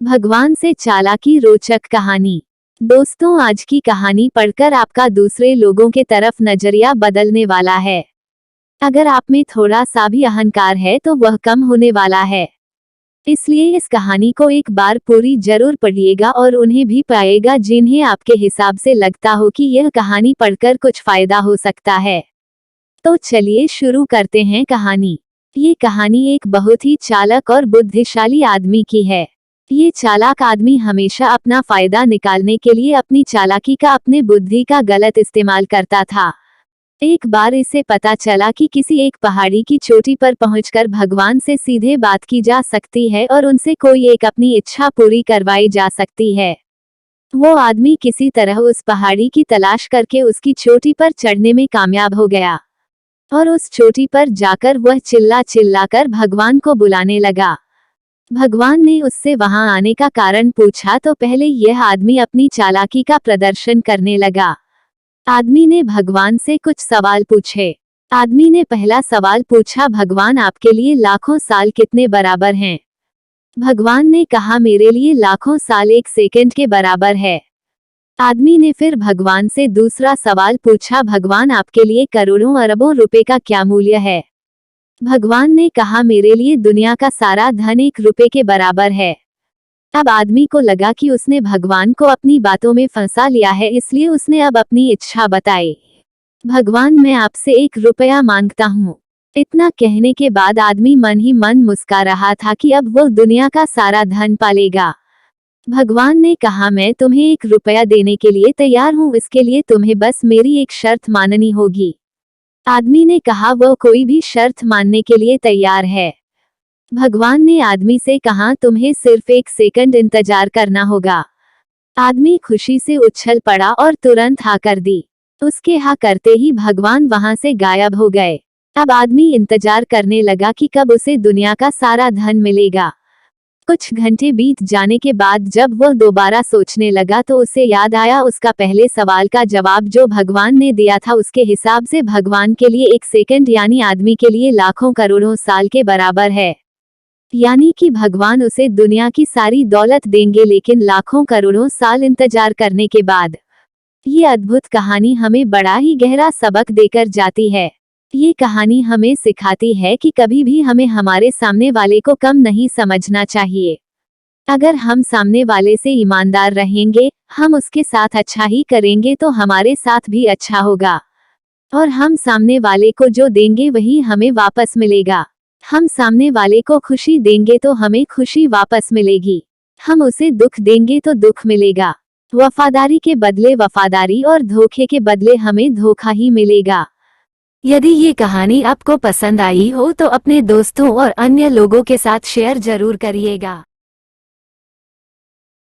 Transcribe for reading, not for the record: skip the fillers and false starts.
भगवान से चालाकी रोचक कहानी। दोस्तों, आज की कहानी पढ़कर आपका दूसरे लोगों के तरफ नजरिया बदलने वाला है। अगर आप में थोड़ा सा भी अहंकार है तो वह कम होने वाला है। इसलिए इस कहानी को एक बार पूरी जरूर पढ़िएगा और उन्हें भी पाएगा जिन्हें आपके हिसाब से लगता हो कि यह कहानी पढ़कर कुछ फायदा हो सकता है। तो चलिए शुरू करते हैं कहानी। ये कहानी एक बहुत ही चालाक और बुद्धिशाली आदमी की है। ये चालाक आदमी हमेशा अपना फायदा निकालने के लिए अपनी चालाकी का, अपने बुद्धि का गलत इस्तेमाल करता था। एक बार इसे पता चला कि किसी एक पहाड़ी की चोटी पर पहुंचकर भगवान से सीधे बात की जा सकती है और उनसे कोई एक अपनी इच्छा पूरी करवाई जा सकती है। वो आदमी किसी तरह उस पहाड़ी की तलाश करके उसकी चोटी पर चढ़ने में कामयाब हो गया और उस चोटी पर जाकर वह चिल्ला चिल्लाकर भगवान को बुलाने लगा। भगवान ने उससे वहां आने का कारण पूछा तो पहले यह आदमी अपनी चालाकी का प्रदर्शन करने लगा। आदमी ने भगवान से कुछ सवाल पूछे। आदमी ने पहला सवाल पूछा, भगवान आपके लिए लाखों साल कितने बराबर हैं? भगवान ने कहा, मेरे लिए लाखों साल 1 सेकंड के बराबर है। आदमी ने फिर भगवान से दूसरा सवाल पूछा, भगवान आपके लिए करोड़ों अरबों रुपए का क्या मूल्य है? भगवान ने कहा, मेरे लिए दुनिया का सारा धन 1 रुपए के बराबर है। अब आदमी को लगा कि उसने भगवान को अपनी बातों में फंसा लिया है, इसलिए उसने अब अपनी इच्छा बताई। भगवान, मैं आपसे 1 रुपया मांगता हूँ। इतना कहने के बाद आदमी मन ही मन मुस्कुरा रहा था कि अब वो दुनिया का सारा धन पालेगा। भगवान ने कहा, मैं तुम्हें 1 रुपया देने के लिए तैयार हूँ, इसके लिए तुम्हें बस मेरी एक शर्त माननी होगी। आदमी ने कहा, वो कोई भी शर्त मानने के लिए तैयार है। भगवान ने आदमी से कहा, तुम्हें सिर्फ 1 सेकंड इंतजार करना होगा। आदमी खुशी से उछल पड़ा और तुरंत हाँ कर दी। उसके हाँ करते ही भगवान वहां से गायब हो गए। अब आदमी इंतजार करने लगा कि कब उसे दुनिया का सारा धन मिलेगा। कुछ घंटे बीत जाने के बाद जब वह दोबारा सोचने लगा तो उसे याद आया उसका पहले सवाल का जवाब जो भगवान ने दिया था। उसके हिसाब से भगवान के लिए 1 सेकंड यानी आदमी के लिए लाखों करोड़ों साल के बराबर है। यानी कि भगवान उसे दुनिया की सारी दौलत देंगे, लेकिन लाखों करोड़ों साल इंतजार करने के बाद। ये अद्भुत कहानी हमें बड़ा ही गहरा सबक देकर जाती है। ये कहानी हमें सिखाती है कि कभी भी हमें हमारे सामने वाले को कम नहीं समझना चाहिए। अगर हम सामने वाले से ईमानदार रहेंगे, हम उसके साथ अच्छा ही करेंगे तो हमारे साथ भी अच्छा होगा। और हम सामने वाले को जो देंगे वही हमें वापस मिलेगा। हम सामने वाले को खुशी देंगे तो हमें खुशी वापस मिलेगी। हम उसे दुख देंगे तो दुख मिलेगा। वफादारी के बदले वफादारी और धोखे के बदले हमें धोखा ही मिलेगा। यदि ये कहानी आपको पसंद आई हो तो अपने दोस्तों और अन्य लोगों के साथ शेयर जरूर करिएगा।